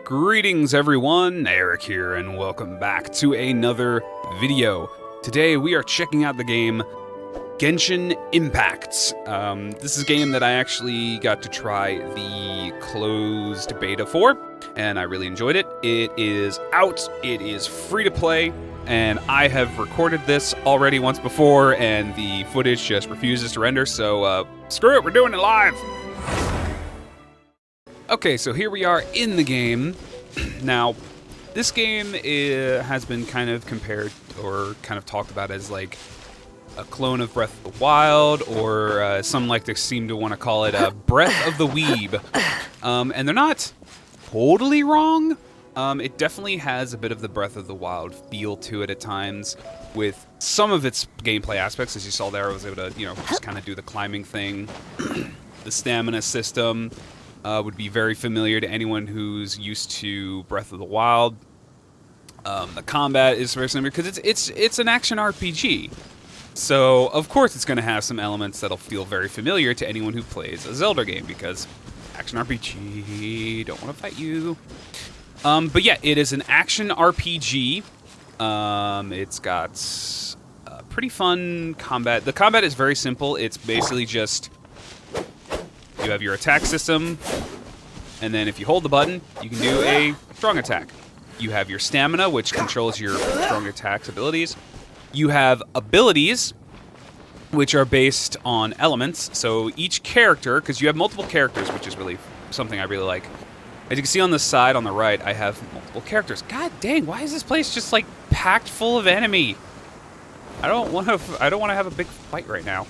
Greetings everyone, Eric here, and welcome back to another video. Today we are checking out the game Genshin Impact. This is a game that I actually got to try the closed beta for, and I really enjoyed it. It is out, it is free to play, and I have recorded this already once before, and the footage just refuses to render, so screw it, we're doing it live! Okay, so here we are in the game. Now, this game has been kind of compared or kind of talked about as like a clone of Breath of the Wild, or some like to seem to want to call it a Breath of the Weeb. And they're not totally wrong. It definitely has a bit of the Breath of the Wild feel to it at times, with some of its gameplay aspects. As you saw there, I was able to, just kind of do the climbing thing. The stamina system would be very familiar to anyone who's used to Breath of the Wild. The combat is very similar because it's an action RPG. So, of course, it's going to have some elements that'll feel very familiar to anyone who plays a Zelda game, because action RPG, don't want to fight you. But yeah, it is an action RPG. It's got pretty fun combat. The combat is very simple. It's basically just you have your attack system, and then if you hold the button, you can do a strong attack. You have your stamina, which controls your strong attack abilities. You have abilities, which are based on elements. So each character, because you have multiple characters, which is really something I really like. As you can see on the side on the right, I have multiple characters. God dang, why is this place just like packed full of enemy? I don't want to have a big fight right now.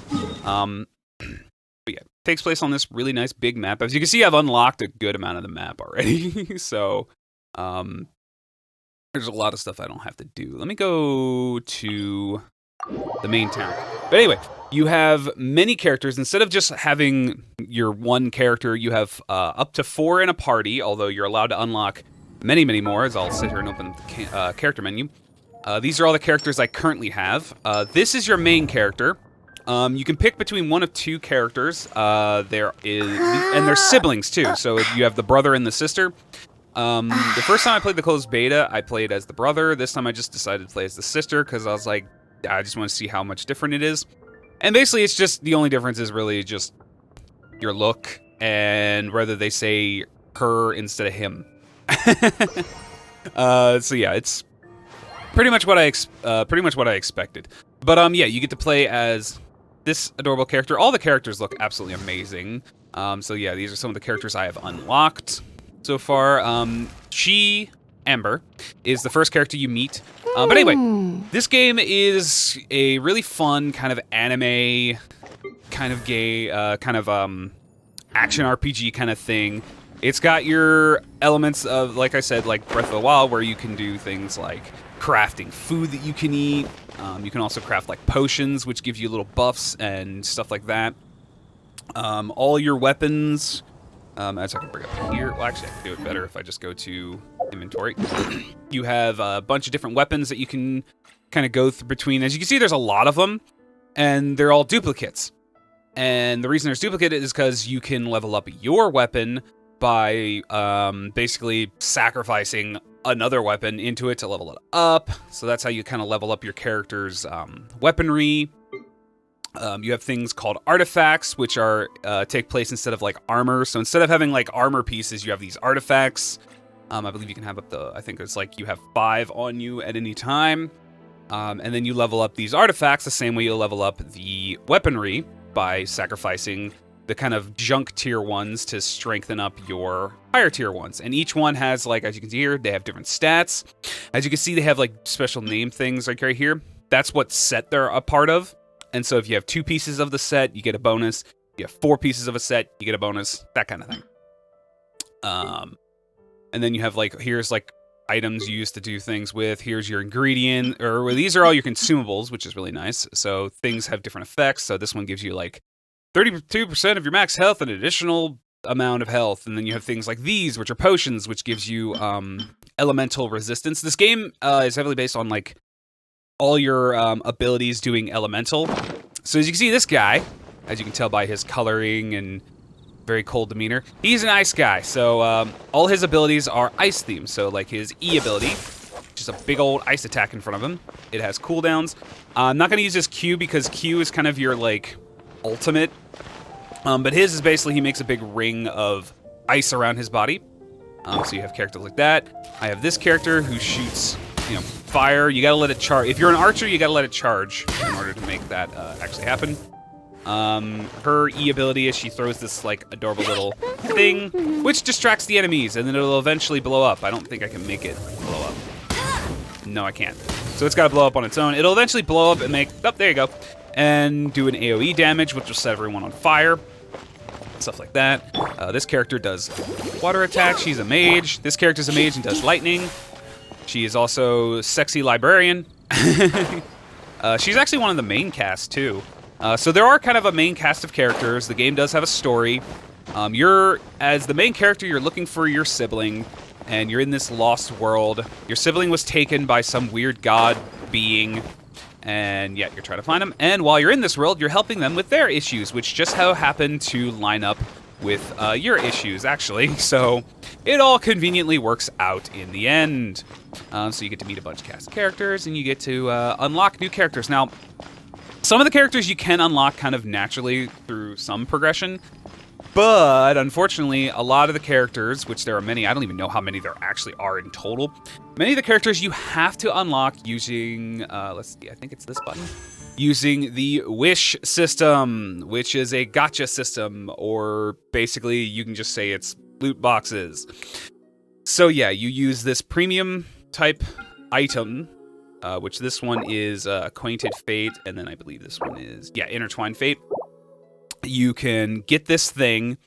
But yeah, it takes place on this really nice big map. As you can see, I've unlocked a good amount of the map already. So, there's a lot of stuff I don't have to do. Let me go to the main town. But anyway, you have many characters. Instead of just having your one character, you have up to 4 in a party, although you're allowed to unlock many, many more, as I'll sit here and open the character menu. These are all the characters I currently have. This is your main character. You can pick between one of 2 characters. And they're siblings too. So you have the brother and the sister. The first time I played the closed beta, I played as the brother. This time I just decided to play as the sister because I was like, I just want to see how much different it is. And basically, it's just the only difference is really just your look and whether they say her instead of him. So yeah, it's pretty much what I expected. But yeah, you get to play as this adorable character. All the characters look absolutely amazing. So yeah, these are some of the characters I have unlocked so far. Amber, is the first character you meet. But anyway, this game is a really fun kind of anime, kind of gay, action RPG kind of thing. It's got your elements of, like I said, like Breath of the Wild, where you can do things like crafting food that you can eat. You can also craft like potions, which give you little buffs and stuff like that. All your weapons, as I can bring up here. Well, actually, I can do it better if I just go to inventory. You have a bunch of different weapons that you can kind of go between. As you can see, there's a lot of them, and they're all duplicates. And the reason there's duplicate is because you can level up your weapon by basically sacrificing another weapon into it to level it up. So that's how you kind of level up your character's weaponry. You have things called artifacts, which are take place instead of like armor. So instead of having like armor pieces, you have these artifacts. I believe you can have up to, I think it's like you have 5 on you at any time. And then you level up these artifacts the same way you level up the weaponry by sacrificing the kind of junk tier ones to strengthen up your higher tier ones. And each one has, like, as you can see here, they have different stats. As you can see, they have like special name things like right here. That's what set they're a part of. And so if you have 2 pieces of the set, you get a bonus. You have 4 pieces of a set, you get a bonus. That kind of thing. And then you have like, here's like items used to do things with. Here's your ingredient, or these are all your consumables, which is really nice. So things have different effects. So this one gives you like 32% of your max health and an additional amount of health. And then you have things like these, which are potions, which gives you elemental resistance. This game is heavily based on like all your abilities doing elemental. So as you can see, this guy, as you can tell by his coloring and very cold demeanor. He's an ice guy, so all his abilities are ice themed. So like his E ability, just a big old ice attack in front of him. It has cooldowns. I'm not going to use his Q because Q is kind of your like ultimate. But his is basically he makes a big ring of ice around his body. So you have characters like that. I have this character who shoots, fire. You gotta let it charge. If you're an archer, you gotta let it charge in order to make that actually happen. Her E ability is she throws this like adorable little thing, which distracts the enemies, and then it'll eventually blow up. I don't think I can make it blow up. No, I can't. So it's gotta blow up on its own. It'll eventually blow up and make, there you go, and do an AoE damage, which will set everyone on fire. Stuff like that. This character does water attack. She's a mage. This character's a mage and does lightning. She is also sexy librarian. She's actually one of the main cast too. So there are kind of a main cast of characters. The game does have a story. As the main character, you're looking for your sibling, and you're in this lost world. Your sibling was taken by some weird god being, and yeah, you're trying to find them. And while you're in this world, you're helping them with their issues, which just so happen to line up with your issues, actually. So it all conveniently works out in the end. So you get to meet a bunch of cast characters, and you get to unlock new characters. Now, some of the characters you can unlock kind of naturally through some progression, but unfortunately, a lot of the characters, which there are many, I don't even know how many there actually are in total, many of the characters you have to unlock using, let's see, I think it's this button, using the wish system, which is a gacha system, or basically you can just say it's loot boxes. So yeah, you use this premium type item, which this one is Acquainted Fate, and then I believe this one is, Intertwined Fate. You can get this thing,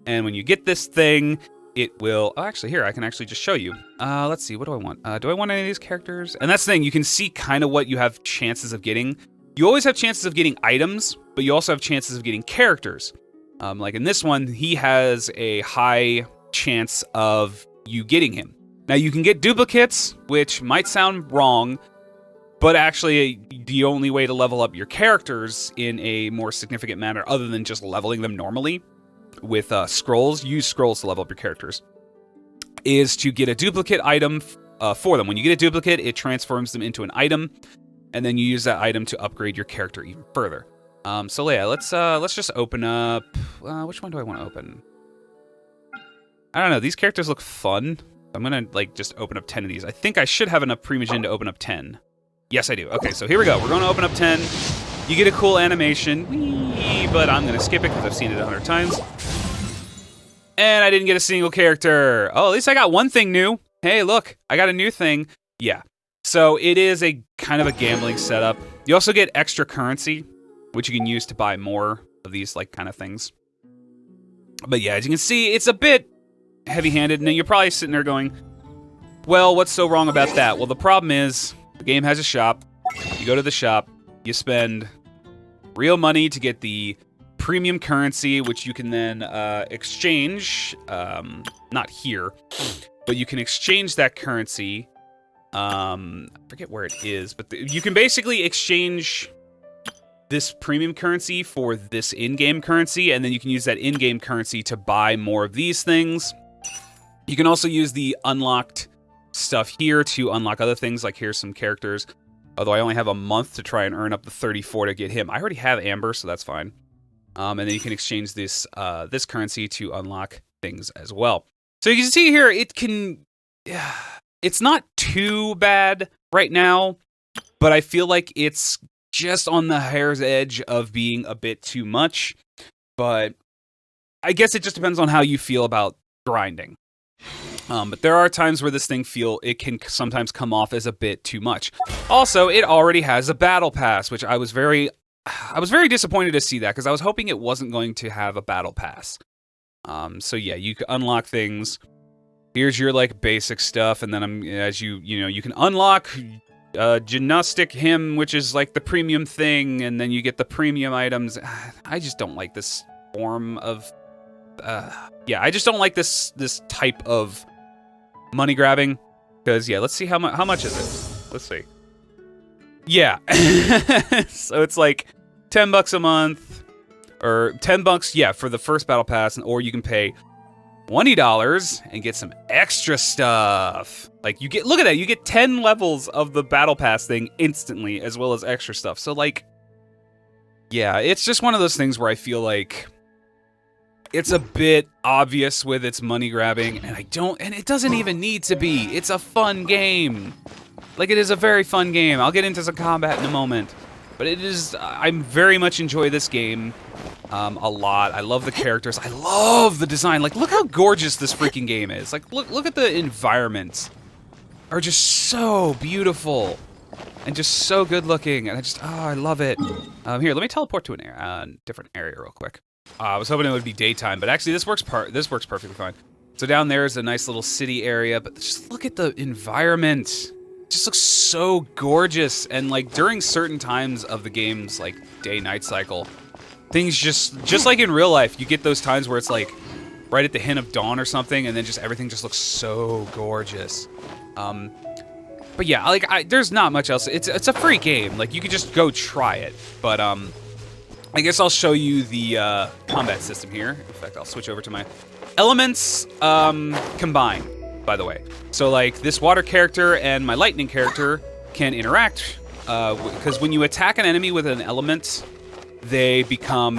and when you get this thing, it will... Oh, actually, here, I can actually just show you. Let's see, what do I want? Do I want any of these characters? And that's the thing, you can see kind of what you have chances of getting. You always have chances of getting items, but you also have chances of getting characters. Like in this one, he has a high chance of you getting him. Now, you can get duplicates, which might sound wrong, but actually, the only way to level up your characters in a more significant manner, other than just leveling them normally with scrolls, use scrolls to level up your characters, is to get a duplicate item for them. When you get a duplicate, it transforms them into an item, and then you use that item to upgrade your character even further. So yeah, let's just open up. Which one do I want to open? I don't know. These characters look fun. I'm gonna just open up 10 of these. I think I should have enough Primogen to open up 10. Yes, I do. Okay, so here we go. We're going to open up 10. You get a cool animation, but I'm going to skip it because I've seen it 100 times. And I didn't get a single character. Oh, at least I got one thing new. Hey, look, I got a new thing. Yeah. So it is a kind of a gambling setup. You also get extra currency, which you can use to buy more of these kind of things. But yeah, as you can see, it's a bit heavy-handed. And you're probably sitting there going, well, what's so wrong about that? Well, the problem is... The game has a shop. You go to the shop, you spend real money to get the premium currency, which you can then exchange, not here, but you can exchange that currency. I forget where it is, but you can basically exchange this premium currency for this in-game currency, and then you can use that in-game currency to buy more of these things. You can also use the unlocked stuff here to unlock other things, like here's some characters, although I only have a month to try and earn up the 34 to get him. I already have Amber, so that's fine. And then you can exchange this this currency to unlock things as well. So you can see here, it's not too bad right now, but I feel like it's just on the hair's edge of being a bit too much. But I guess it just depends on how you feel about grinding. But there are times where this thing it can sometimes come off as a bit too much. Also, it already has a battle pass, which I was very disappointed to see that, because I was hoping it wasn't going to have a battle pass. So yeah, you can unlock things. Here's your basic stuff, and then you can unlock Gymnastic Hymn, which is the premium thing, and then you get the premium items. I just don't like this form of I just don't like this type of money grabbing, because let's see how much is it. Let's see. Yeah. So it's $10 a month, or $10, yeah, for the first battle pass, or you can pay $20 and get some extra stuff. Like you get, look at that, you get 10 levels of the battle pass thing instantly, as well as extra stuff. So like, yeah, it's just one of those things where I feel like it's a bit obvious with its money grabbing, and it doesn't even need to be. It's a fun game. Like, it is a very fun game. I'll get into some combat in a moment. But it is, I very much enjoy this game a lot. I love the characters. I love the design. Like, look how gorgeous this freaking game is. Like, look at the environments. Are just so beautiful. And just so good looking. And I love it. Here, let me teleport to a different area real quick. I was hoping it would be daytime, but actually this works perfectly fine. So down there is a nice little city area, but just look at the environment. It just looks so gorgeous. And like during certain times of the game's like day-night cycle, things just like in real life, you get those times where it's like right at the hint of dawn or something, and then just everything just looks so gorgeous. But yeah, like there's not much else. It's a free game. Like you could just go try it. But I guess I'll show you the combat system here. In fact, I'll switch over to my elements combine, by the way. So like this water character and my lightning character can interact because when you attack an enemy with an element, they become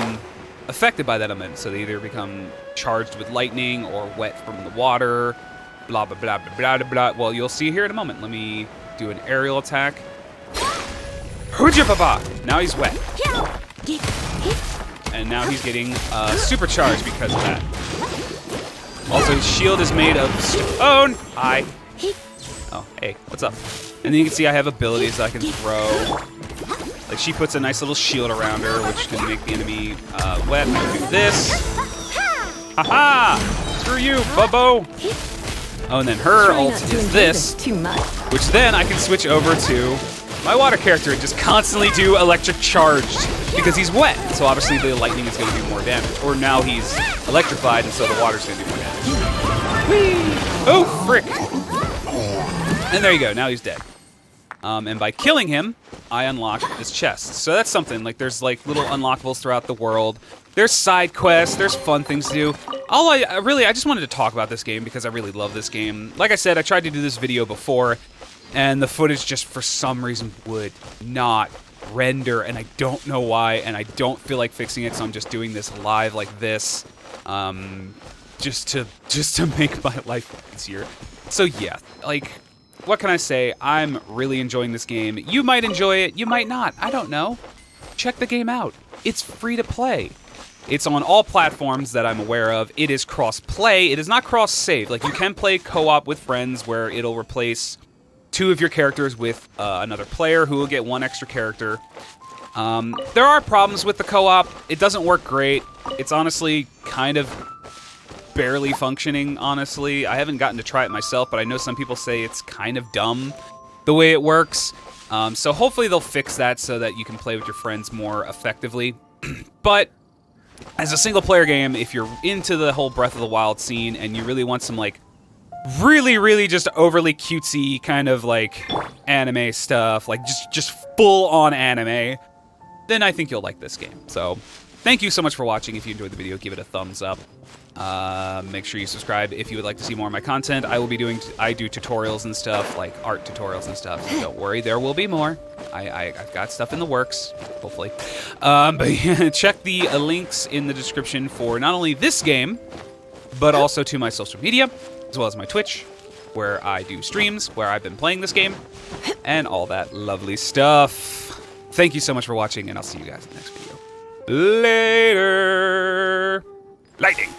affected by that element. So they either become charged with lightning or wet from the water, blah, blah, blah, blah, blah, blah. Well, you'll see here in a moment. Let me do an aerial attack. Hooja baba! Now he's wet. And now he's getting supercharged because of that. Also, his shield is made of stone. Hi. Oh, hey, what's up? And then you can see I have abilities that I can throw. Like she puts a nice little shield around her, which can make the enemy wet. I do this. Haha! Screw you, Bubbo! Oh, and then her ult is this, which then I can switch over to my water character and just constantly do electric charged because he's wet. So obviously the lightning is going to do more damage. Or now he's electrified, and so the water's going to do more damage. Whee! Oh, frick! And there you go. Now he's dead. And by killing him, I unlock this chest. So that's something. Like there's like little unlockables throughout the world. There's side quests. There's fun things to do. I just wanted to talk about this game because I really love this game. Like I said, I tried to do this video before, and the footage just for some reason would not render, and I don't know why, and I don't feel like fixing it, so I'm just doing this live like this, just to make my life easier. So yeah, like, what can I say? I'm really enjoying this game. You might enjoy it, you might not. I don't know. Check the game out. It's free to play. It's on all platforms that I'm aware of. It is cross-play. It is not cross-save. Like, you can play co-op with friends where it'll replace 2 of your characters with another player who will get 1 extra character. There are problems with the co-op. It doesn't work great. It's honestly kind of barely functioning, honestly. I haven't gotten to try it myself, but I know some people say it's kind of dumb the way it works. So hopefully they'll fix that so that you can play with your friends more effectively. But as a single-player game, if you're into the whole Breath of the Wild scene and you really want some, like, really just overly cutesy kind of, like, anime stuff, like, just full-on anime, then I think you'll like this game. So, thank you so much for watching. If you enjoyed the video, give it a thumbs up. Make sure you subscribe if you would like to see more of my content. I do tutorials and stuff, like art tutorials and stuff, so don't worry, there will be more. I've got stuff in the works, hopefully. But yeah, check the links in the description for not only this game, but also to my social media, as well as my Twitch, where I do streams, where I've been playing this game, and all that lovely stuff. Thank you so much for watching, and I'll see you guys in the next video. Later! Lightning!